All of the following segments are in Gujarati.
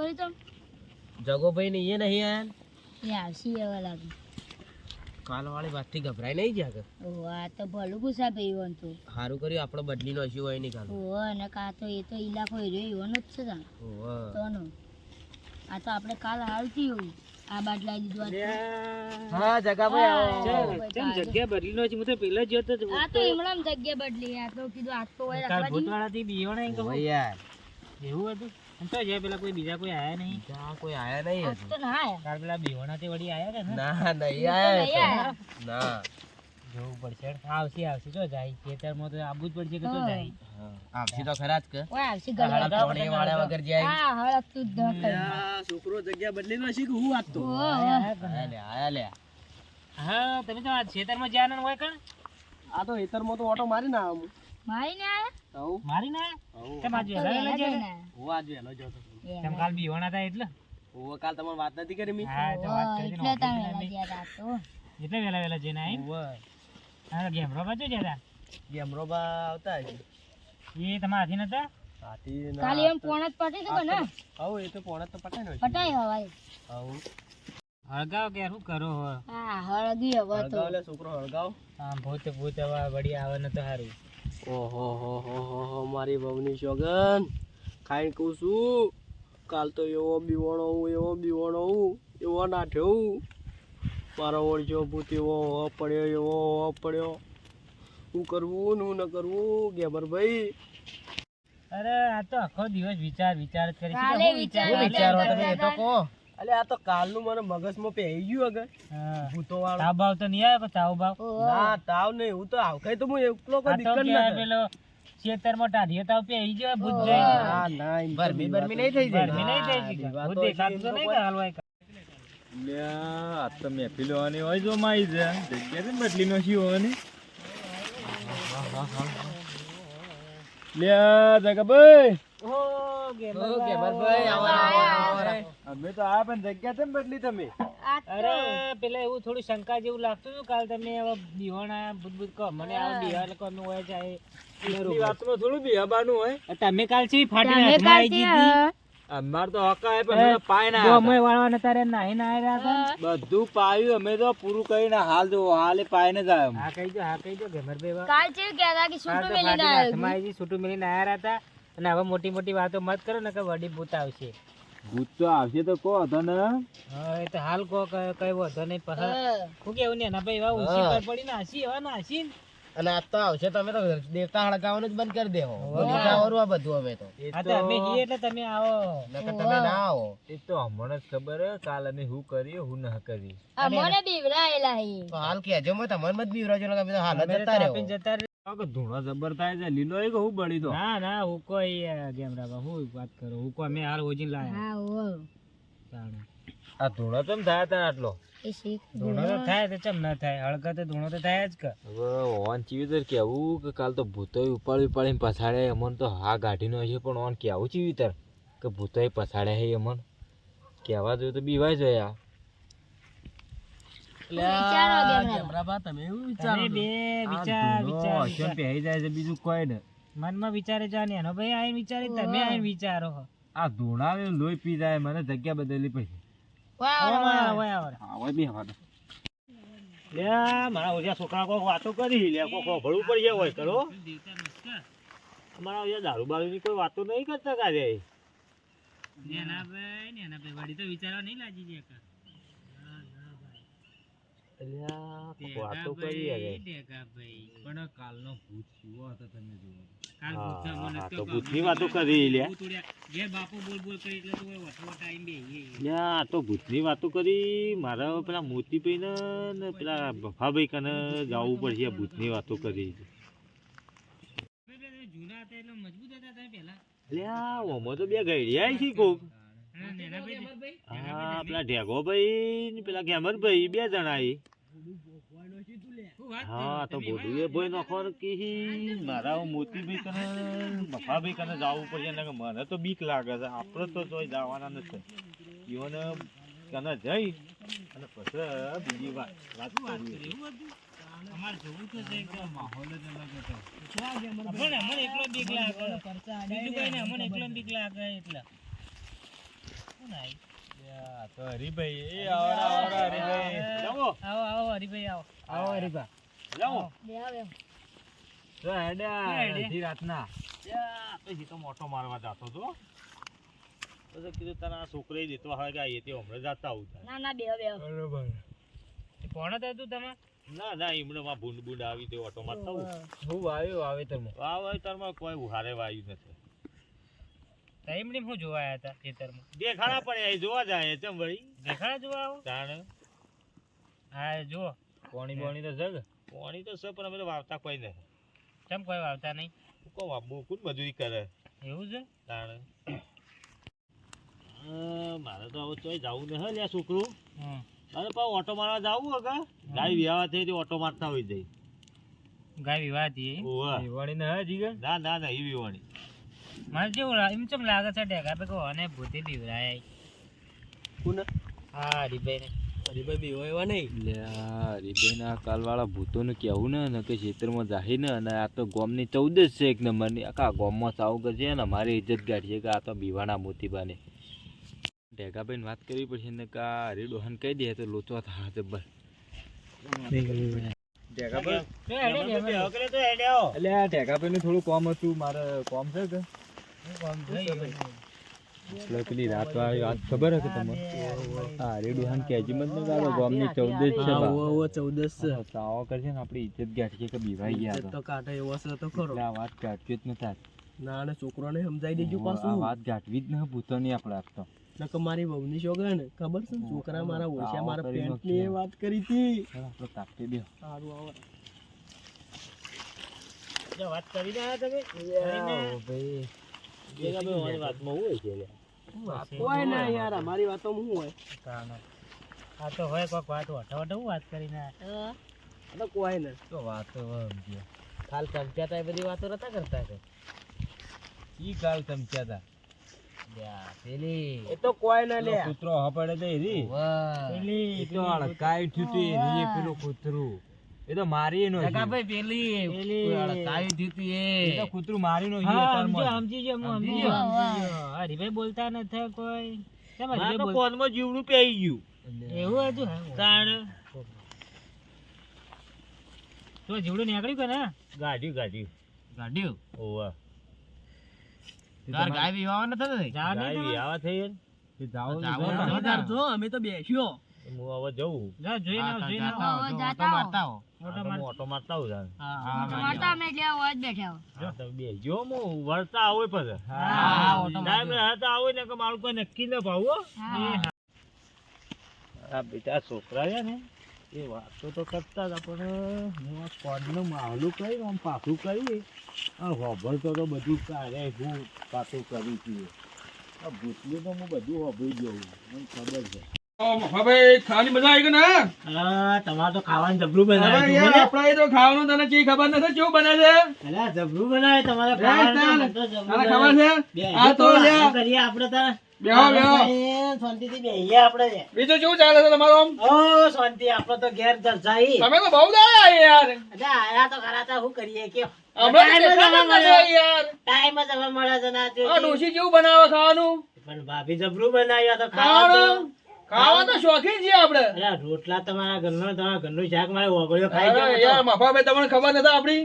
કરી તો જગોભાઈ ને એ નહીં આયા એ આવશી એવા લાગે કાલ વાળી વાત થી ગભરાઈ નહીં ગયા કે આ તો ભલું ગુસ્સા પીવન તો સારું કર્યું આપણો બદલી નો હસ્યું હોય નહીં કાલ અને કા તો એ તો ઇલાકો એવો જ છે તાણ તોનો આ તો આપણે કાલ હાલતી હોય આ બાટલા દીધું હા જગાભાઈ આવો કેમ જગ્યા બદલી નો છે હું તો પેલા જ જોતો આ તો એમણામ જગ્યા બદલી આ તો કીધું આ તો હોય કાલ રાખવા ભૂતવાળા થી બીયો ને કહો યાર એવું હતું એમ તો જે પેલા કોઈ બીજા કોઈ આયા નહીં ત્યાં કોઈ આયા નહીં હજુ તો ના આયા કાલ પેલા બીવણા તે વળી આયા કે ના નહીં આયા ના જોવું પડશે આવશે આવશે જો જાય ખેતરમાં તો આબુ જ પડશે કે તો જાય આવશે તો ખરા જ કે ઓય આવશી ગળા પાણી વાળા વગર જાય હા હળક તું જ ન છોકરો જગ્યા બદલી નો હશે કે હું વાત તો આયા લે હા તમે તો આ ખેતરમાં જ્યાં હોય કણ આ તો હેતરમાં તો ઓટો મારી ના આવું મારી ને આયા આવું મારી ના કેમ આજે વેલા જાય હું આજ વેલો જોતો તેમ કાલ બીવણા થાય એટલે હું કાલ તમને વાત નથી કરી મી હા તો વાત કરી એટલે તમે ગયા તો એટલે વેલા જઈને આવી હા ગેમરો બાજુ જતા ગેમરોબા આવતા હશે એ તમારા હાથી નતા હાથી કાલે એમ પોણત પટી તો ને આવું એ તો પોણા તો પટાઈ નો પટાઈ હવાય આવું હળગાવ કે શું કરો હો હા હળગી હવે તો હળગાવ લે છોકરો હળગાવ હા ભૂત હવે વળી આવે ને તો સારું ઓહો હો મારી બહુની શોગન ખાઈને કહું છું કાલ તો એવો બીવાણો એવો નાઠ્યો મારો ઓળજો ભૂત એવો પડ્યો શું કરવું ને ન કરવું ગેબરભાઈ અરે આ તો આખો દિવસ વિચાર જ કરી છે કાલે વિચારો તમે એ તો કહો અલે આ તો કાલનું મને મગજમાં પહેરી ગયું અગર ભૂતો વાળો તાવ બાવ તો નહીં આવે પણ તાવ બાવ ના તાવ નહીં હું તો આવખાય તો હું એકલો કોઈ આ તો દિક્કત કે ના પેલો ખેતરમાં ટાઢીએ તાવ પહેરી ગયો ભૂત જાય હા ના બરમી નહીં થઈ જાય ગરમી નહીં થઈ ગઈ ભૂત દેખાતું તો નહીં કે હલવાય આ તો મહેફિલ હોવાની હોય જો માઈ છે જગ્યા છે બદલી નો શી હોવાની લે જગાભાઈ ગેબરભાઈ અમે તો આ પણ જગ્યા છે બદલી તમે અરે પેલા એવું થોડું શંકા જેવું લાગતું હતું કાલ તમે હવે બીવાણા ભૂત કહો મને આ બીવા લોકો અમે હોય જાય એ વાતમાં થોડું બિહાબાનું હોય તમે કાલ છે ફાટી હાથમાં આવી જીધી અમાર તો હકાય પણ પાય ના ગોમય વાળવા નતા રે નાહી ના રહ્યા હતા બધું પાયું અમે તો પૂરું કરીને હાલ જો હાલે પાય ને જાય હા કહી દો ગેમરભાઈ કાલ છે કહેતા કે છૂટું મેલીને હાથમાં આવી છૂટું મેલીને આયા હતા અને હવે મોટી મોટી વાતો મત કરો ને કે વડી ભૂત આવશે ભૂત તો આવશે તો કહો હતો ને હા એ તો હાલ કો કઈ વધો નહીં પછી હું કેવું ને એના ભાઈ ઊંચી પર પડી નાસી હવે નાસી અને આ તો આવશે તમે તો દેવતા હળગાવવાનું જ બંધ કરી દેવો આ બધું અમે તો આ તો અમે છીએ એટલે તમે આવો નકર તમે ના આવો એ તો હમણાં જ ખબર હે કાલ અમે શું કરીએ હું ના કરી આ મને બીવરાયેલા હી તો હાલ કેજો મેં તમારે મત બીવરાજો ને અમે તો હાલ જ જતા રહ્યો જતા રહે ધૂણો જબર થાય છે લીલો એ કે હું બળી તો ના હું કોઈ ગેમરાબા હું વાત કરું હું કોઈ અમે હાલ ઓજીન લાયા હા ઓ આ ધૂણો કેમ થાય તને આટલો એ શીખ ધૂણો તો થાય તો ચમ ના થાય હળકા તો ધૂણો તો થાય જ કે હવે ઓન ચીવીતર કેવું કે કાલ તો ભૂતો ઉપાડીને પછાડે અમન તો હા ગાઢીનો છે પણ ઓન કેવું ચીવીતર કે ભૂતો પછાડે હે અમન કેવા જોઈએ તો બીવાય જોઈએ આ બીજું કોઈ ને મનમાં વિચારે જાને એનો ભાઈ આઈને વિચારે તમે આઈને વિચારો આ ધૂણાવે લોહી પી જાય મને જગ્યા બદલી પછી મારા ઓછા છોકરા કોઈ વાતો કરી લે કોઈ ભળવું પડી હોય કરો અમારા ઓછા દારૂ બારૂ ની કોઈ વાતો નહીં કરતા કાજે વળી તો વિચારવા નહીં લાગી જાય વાતો કરી પણ કાલનો ભૂત કેવો હતો તમે જુઓ તો ભૂતની વાતો કરી લે જે બાપુ બોલ બોલ કરી એટલે તો વટવટ આઈને બેહી લ્યા તો ભૂતની વાતો કરી મારા પેલા મોતીભાઈ ને પેલા ભફાભાઈ કને જવું પડશે ભૂતની વાતો કરી જૂના હતા એટલે મજબૂત હતા તમે પેલા લ્યા ઓમો તો બે ગઈડિયા છે કોક હા પેલા ઢેગોભાઈ ને પેલા ગેમરભાઈ બે જણા હા તો બોલું એ ભાઈ નખો કી મારા મોતીભાઈ કને બફાભાઈ કને જવું પડશે ને મને તો બીક લાગે છે આપણે તો જોઈ જવાના નથી ઈઓને કને જઈ અને પછી બીજી વાત કરવી અમાર જોવું તો છે કે માહોલ જ અલગ હતો પણ અમને એકલો બીક લાગે બીજું કઈ નહીં અમને એકલો બીક લાગે એટલે તો હરીભાઈ એ આવરા હરીભાઈ જાઓ આવો હરીભાઈ આવો હરીભા જાઓ બે આવે તો હેડ્યા અડધી રાતના પછી તો મોટો મારવા જાતો તો પછી કીધું તારા છોકરે દેતો હવે કે એ તે હમણાં જાતા આવું ના ના બે બરોબર કોણ હતા તું તમે ના ના એમણે માં ભૂંડ ભૂંડ આવી તે ઓટો મારતા આવું હું વાવ્યો વાવેતરમાં વાવેતરમાં કોઈ ઉહારે વાયું નથી ટાઈમલી હું જોવા આયા હતા ખેતરમાં દેખાડા પડ્યા એ જોવા જાય ચમ વળી દેખાડા જોવા આવો તાણ હા જો પાણી પાણી તો જગ પાણી તો છે પણ અમે તો વાવતા કોઈ નહીં કેમ કોઈ વાવતા નહીં કોણ વાવવું કોણ મજૂરી કરે એવું છે તાણ મારે તો હવે ચોય જવું નહીં લ્યા છોકરું હમ અરે પાછું ઓટો મારવા જવું હકા ગાય વિવાહ થઈ તો ઓટો મારતા હોય જઈ ગાય વિવાહથી ઓવા દિવાળી ના હે જીગર ના ના ના એવી વાણી મારે જેવું એમ ચમ લાગે છે ઢેકા પે કહો અને ભૂતે બીવરાય કોને હા હરીભાઈ ને હરીભાઈ બી હોય એવા નહીં લ્યા રીબેના કાલવાળા ભૂતોનું કહેવું ને કે ખેતરમાં જાહી ને અને આ તો ગોમની 14 જ છે એક નંબરની આખા ગોમમાં સાવ કરશે ને અમારી ઇજ્જત ગાઢીએ કે આ તો બીવાના મોતીબાને ઢેકાભાઈને વાત કરવી પડશે ને કે આ હરી ડોહન કહી દે તો લોચો થા જબર એટલે આ ઢેકાભાઈનું થોડું કોમ હતું મારે કોમ છે કે એટલે પેલી રાત વાળી વાત ખબર હશે તમને હા હરી ડોહન કહેજી મત ને ગાલો ગોમની 14 જ છે બા 14 છે સાવો કરશે ને આપણી ઇજ્જત ગાઢીએ કે બીવાઈ ગયા તો કાંઠે એવો છે તો ખરો આ વાત ગાઢવી જ નતા ના ને છોકરોને સમજાઈ દેજો પાછું આ વાત ગાઢવી જ ન ભૂતોની આપણે આપ તો નક મારી વહુની શોગન ખબર છે છોકરા મારા ઓછા મારા પેન્ટ ની વાત કરી હતી આપણે તાપતે બે સારું આવે જો વાત કરી રહ્યા તમે ભાઈ વાતમાં હોય છે કોઈ ના યાર અમારી વાતો હું હોય આ તો હોય કોઈક વાત વટાવટ હું વાત કરીને તો કોઈ ને તો વાતો કાલ ચમચાતા એ બધી વાતો નતા કરતા કે ઈ કાલ ચમચાતા પેલી એ તો કોઈ ના લે કૂતરો હપડે દે રી પેલી એ તો અળકાઈ થયું એ પેલું કૂતરું એ તો મારી નો ભાઈ પેલી અળકાઈ થયું એ તો કૂતરું મારી નો સમજી ગયો હરીભાઈ બોલતા નથી કોઈ કેમ હરીભાઈ બોલ ફોનમાં જીવડું પેઈ ગયું એવું હતું તાણ તો જીવડું નીકળ્યું કે ના ગાડ્યું ગાડ્યું ઓવા તાર ગાય વિવાહ ન થતો ગાય વિવાહ થઈ અમે તો બેસ્યો હું હવે જવું જા જોઈને ઓટો મારતા આવું મારતા અમે એટલે હોય જ બેઠા બેજો હું વળતા આવું પછી ટાઈમ હતા આવું ને કે મારું કોઈ નક્કી ન ભાવો આ બેટા છોકરા છે ને એ વાતો તો કરતા હતા પણ હું આ સ્કોડનું માવલું કરી આમ પાછું કરી આ હોભળતો તો બધું કારે હું પાછું કરી હતી આ ભૂતલું તો હું બધું હોભળી ગયું મને ખબર છે ભાઈ ખાવાની મજા આવી ગઈ ને તમારે તો ખાવાનું જબરું બનાવે આપડે તો ખાવાનું તને ચી ખબર નથી કેવું બને છે જબરું બનાવે તમારે તને ખબર છે આ તો કરીએ આપણે તાર બેહો શાંતિથી બેહીએ આપણે બીજું કેવું ચાલે છે તમારું ઓ શાંતિ આપણે તો ઘેર દર્શાઈ તમે તો બહુ દાયા યાર આયા તો ખરા તા શું કરીએ કે યાર ટાઈમ જ હવે મળે છે ના આ ડોશી કેવું બનાવે ખાવાનું પણ ભાભી જબરું બનાવ્યા તો ખાવાનું ખાવા તો શોખીન છીએ આપણે અરે રોટલા તમારા ઘરનું શાક મારે ઓગળ્યો ખાઈ ગયો યાર મફાભાઈ તમને ખબર નતા આપડી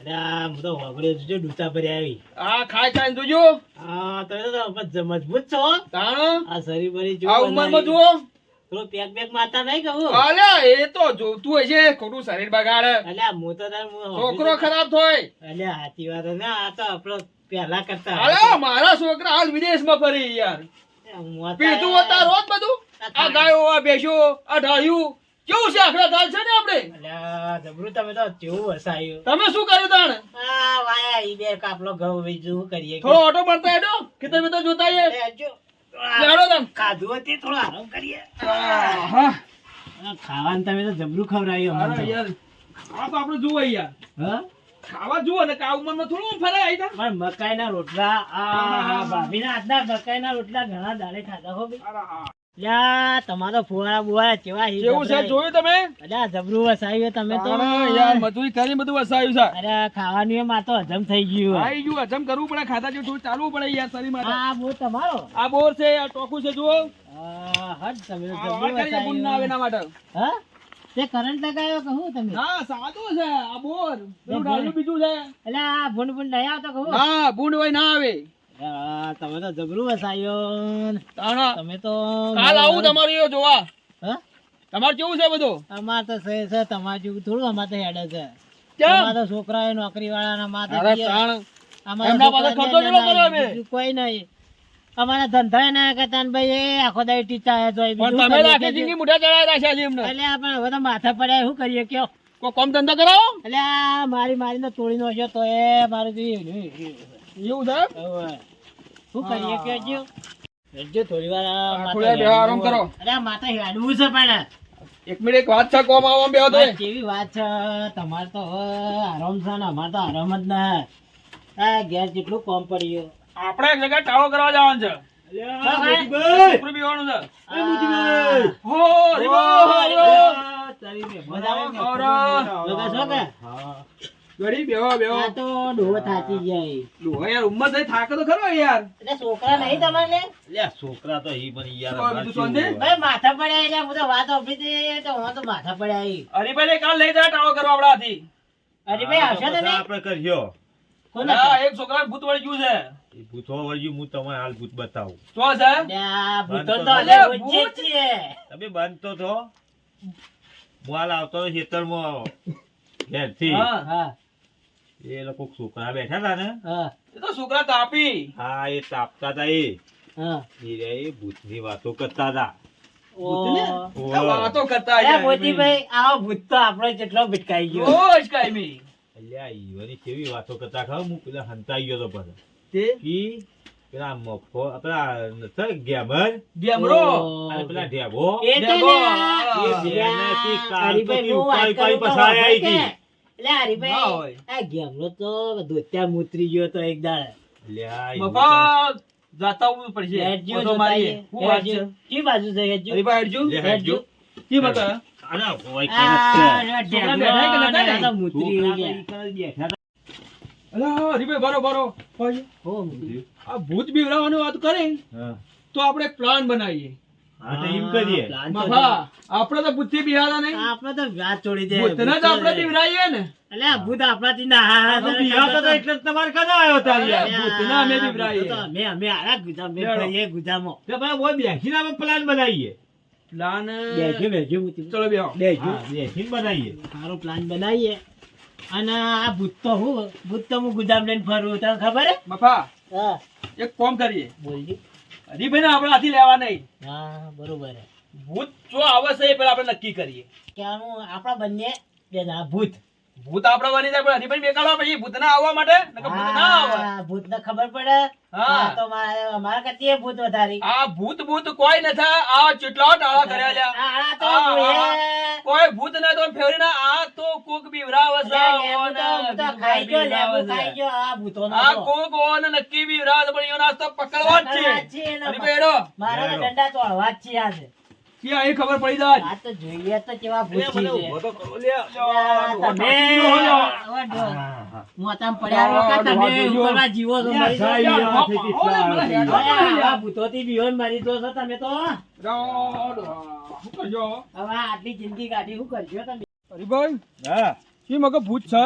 અરે હું તો ઓગળ્યો જોજો ડૂચા પર આવી આ ખાઈ જોજો હા તો મજબૂત છો તાણો આ શરીર બરી જો આ ઉંમરમાં જુઓ થોડો પેક મારતા નહીં કહું અલ્યા એ તો જોતું હોય છે ખોટું શરીર બગાડે અલ્યા હું તો છોકરો ખરાબ થાય અલ્યા સાચી વાત ને આ તો આપણો પહેલા કરતા અલ્યા મારા છોકરા હાલ વિદેશમાં ફરી યાર પીધું હતા રોજ બધું આ ગાયો આ ભેંસો આ ઢાળ્યું કેવું છે આખરા ગાલ છે ને આપણે અલ્યા જબરું તમે તો કેવું હસાયું તમે શું કર્યું તાણ આ વાયા ઈ બે કાપલો ઘઉં બીજું શું કરીએ થોડો ઓટો મારતા હેડો ખેતર મેં તો જોતા આઈએ લેડો તમ ખાધું હતી થોડો આરામ કરીએ હા ખાવાનું તમે તો જબરું ખવડાવ્યું અરે યાર આ તો આપણે જોવાય યાર હા ખાવા જુઓ ને કે આ ઉંમરમાં થોડું ફરે આઈ તા પણ મકાઈના રોટલા આ ભાભીના હાથના મકાઈના રોટલા ઘણા દાડે ખાધા હો ભાઈ અરે હા લ્યા તમારો ફુવારા બુવારા કેવા હી કેવું છે જોયું તમે? અલ્યા જબરું વસાવ્યું તમે તો તાણે યાર મજૂરી કરી બધું વસાવ્યું છે. અરે ખાવાનું એમાં તો હજમ થઈ ગયું આઈ ગયું હજમ કરવું પડે, ખાતા જેવું થોડું ચાલવું પડે યાર શરીર માટે. આ બહુ તમારો આ બોર છે, આ ટોકું છે જુઓ. હટ તમે તો આ જબરું વાળ કરીએ ગુણ ના આવે એના માટે. હા તે કરંટ લગાવ્યો કહું તમે ના સાદું છે આ બોર. પેલું ડાળું બીજું છે. એટલે આ ભૂંડ ભૂંડ નહીં આવતો કહું ના બુંડ હોય ના આવે. તમે તો જબરું વસાયો તાણા તમે તો કાલ આવું તમારું એ જોવા. હા તમારે કેવું છે બધું? અમાર તો છે તમાર જેવું થોડું અમાર તો હેડે છે કેમ? અમાર તો છોકરા નોકરી વાળાના માથે અરે જીએ. તાણ અમારા એમના પાસે છોકરાને ખર્ચો કેટલો ના કરો અમે? બીજું કોઈ નહીં અમારા ધંધા ના કરતા ને ભાઈ એ આખો દાડી ટીચા તો પણ તમે રાખી જિંદગી મુઠા ચડાવી રાખ્યા છે એમને. એટલે આપણે હવે તો માથા પડ્યા શું કરીએ કયો કોઈ કામ ધંધો કરાવો. એટલે આ મારીને તોડી નો તો એ મારું તો એવું છે? શું કરીએ કયો જો હેડજો થોડી વાર આ માથે થોડી વાર બેહો, આરામ કરો. અરે આ માથે હેડવું છે પણ એક મિનિટ એક વાત છે, કોમ આવવા બેહો તો. આ કેવી વાત છે તમારે તો હવે આરામ છે ને અમારે તો આરામ જ ના આ ઘેર જેટલું કોમ પડ્યું આપણે એક જગ્યાએ ટાળો કરવા જવાનું છે. છોકરું બીવાનું છે. હો, હરીબો, હરીબો. ગળી બેહો, બેહો. આ તો ડોહો થાકી જાય ડોહા યાર ઉંમર થઈ થાકે તો ખરો યાર. એટલે છોકરા નહીં તમારે છોકરા તો ઈ પણ યાર શું બીજું શાંતિ? ભાઈ માથા પડ્યા એટલે હું તો વાત આપી હતી તો હું તો માથા પડ્યા ઈ. હરીભાઈને કાલ લઈ જાય ટાળો કરવા આપણા હાથી. અરે ભાઈ આવશો તમે આપણે કર્યો કોણ હા, એક છોકરાને ભૂત વળી ગયું છે. એ ભૂતો વળ્યું હું તમને હાલ ભૂત બતાવું શું છે? આ ભૂતો તો અલ્યા, અમે પૂછીએ ભૂત? છીએ. તમે બંધ તો થો હું હાલ આવતો ખેતરમાં ઘેરથી હા, હા એ લોકો છોકરા બેઠા હતા ને હા એ તો છોકરા તાપી. હા એ તાપતા હતા હા એ ભૂતની વાતો કરતા હતા ઓહ. આ વાતો કરતા અરે યાર. મોતીભાઈ આવો ભૂત તો આપણો જેટલો ભટકાઈ ગયો રોજ કાયમી. અલ્યા ઈવાની કેવી વાતો કરતા ખબર હું પેલા હંતાઈ ગયો તો પછી તે કી પેલા મફો પેલા નથી ગેમર ગેમરો. અને પેલા ઢેબો એ તો દેખો. ને એ બેને તી કાલ તો હરીભાઈ તી બહુ વાત ઉપાડી કરો પસાર આવી કે. હતી એટલે હરીભાઈ ના હોય. આ ગેમનો તો ધોત્યા મૂતરી ગયો તો એક દાડે અલ્યા ઈ બાપા જાતા આવવું પડશે. હેડજો ફોટો મારીએ. જોતાઈએ. શું વાત છે? હેડજો. કી બાજુ છે હેડજો? હરીભાઈ હેડજો. લે હેડજો. કી બતાવે? અરે હોય આ કરે ઢેબલો બેઠા કે નતા અને ને? આ તો મૂતરી છોકરા ગયા. તો ઈ કરે બેઠા અલા, હરીભાઈ બરો બરો. ભાઈ, હો મૂતરી. આ ભૂત બીવડાવવાની વાત કરી હા તો આપણે એક પ્લાન બનાવીએ. હા તો એમ કરીએ પ્લાન તો મફા, આપણે તો ભૂતથી બિહારા નહીં. આપણે તો વાત છોડી દે ભૂતને જ આપણે બીવડાવીએ ને. એટલે આ ભૂત આપણાથી ના હારા તો બિહારતો તો એટલે જ તમારે કદા આવ્યો તારી યાર. ભૂતને અમે બીવડાવીએ. તો અમે આરા ગુજામ બે લેડો. ફરીએ ગુજામો તો ભાઈ ઓય બેસીને આપણે પ્લાન બનાવીએ પ્લાન બેજો બેજો મૂતરી. ચલો બેહો. બેજો હા બેસીને બનાવીએ સારો પ્લાન બનાવીએ અને આ ભૂત તો હું ગુજામ લઈને ફરું તને ખબર હે મફા, હા એક કામ કરીએ. બોલજી હરીભાઈને આપણે હાથી લેવા નહીં. હા બરોબર હે ભૂત જો આવે છે એ પેલા આપણે નક્કી કરીએ. કે આનું આપણા બંને બે ના ભૂત ભૂત આપણે બની જાય પણ હરીભાઈને બેકાડવા પછી ભૂત ના આવવા માટે નકર ભૂત ના આવે. ભૂત ને ખબર પડે હા. આ તો અમારા કરતી એ ભૂત વધારી આ ભૂત ભૂત કોઈ નથી. આ ચેટલા ટાળા કર્યા લ્યા. આ તો આ, એ કોઈ ભૂત ના તો ફેવરી ના. આ તો કોક બીવરાવે છે. હું તો ખાઈ ગયો લેબુ ખાઈ ગયો આ ભૂતોનો આ તો. કોક ઓને નક્કી બીવરાવે છે પણ એનો નાસ્તો પકડવા જ પકડવા જ છે. છે ને. હરીભાઈ હેડો. મારા તો લેડો. દંડા તો હળવા જ છે આજે. કે અહીં ખબર પડી જાય. આ તો જોઈએ તો કેવા ભૂત અરે મને છે ઊભો તો કરો લે તમે મોતામાં પડ્યા રહો કે તમે ઉપરવા જીવો છો મરી જાય જાઓ. યાર. આથી આવા ભૂતોથી બીવન મરી દો છો તમે તો હવે શું કરજો? આટલી જિંદગી કાઢી શું કરજો તમે હરીભાઈ, હા શી મગર ભૂત છે?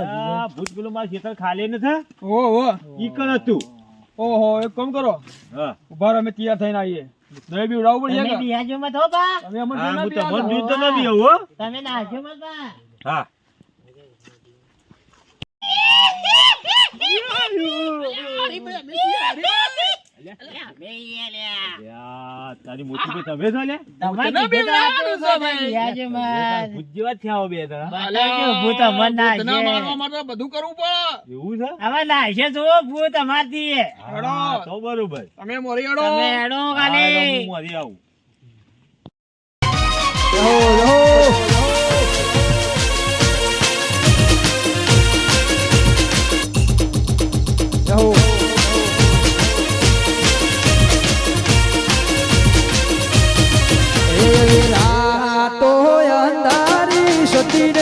આ ભૂત પેલું મારું ખેતર ખાલી નથી ઓહો, ઈ કર હતું ઓહો, એક કામ કરો. હા ઉભા રહો, અમે તૈયાર થઈને આવીએ. નહીં બીવડાવવું પડશે તમે કે? બિહાજો મત હો બા તમે અમને હા ના હું બીવડાવો. તમને દૂધ તો ન પીવું હો તમે નાજો મત બા હા યાર, તારી મોટી ભાઈ તમે છો લે તમારે ભૂતને કીધું તો બીવડાવવાનું છે હતું, ભાઈ. બિહાજો મત. ભૂત જેવા જ થયા હો બે જણા. બતાવજો, ભૂત અમર ના ભૂતના છે. મારવા માટે બધું કરવું પડે. એવું છે હવે નાશે જુઓ ભૂત અમારથી હા, તો બરોબર તમે મોરી હેડો. તમે હેડો હા, તો ખાલી હું મરી આવું રહો.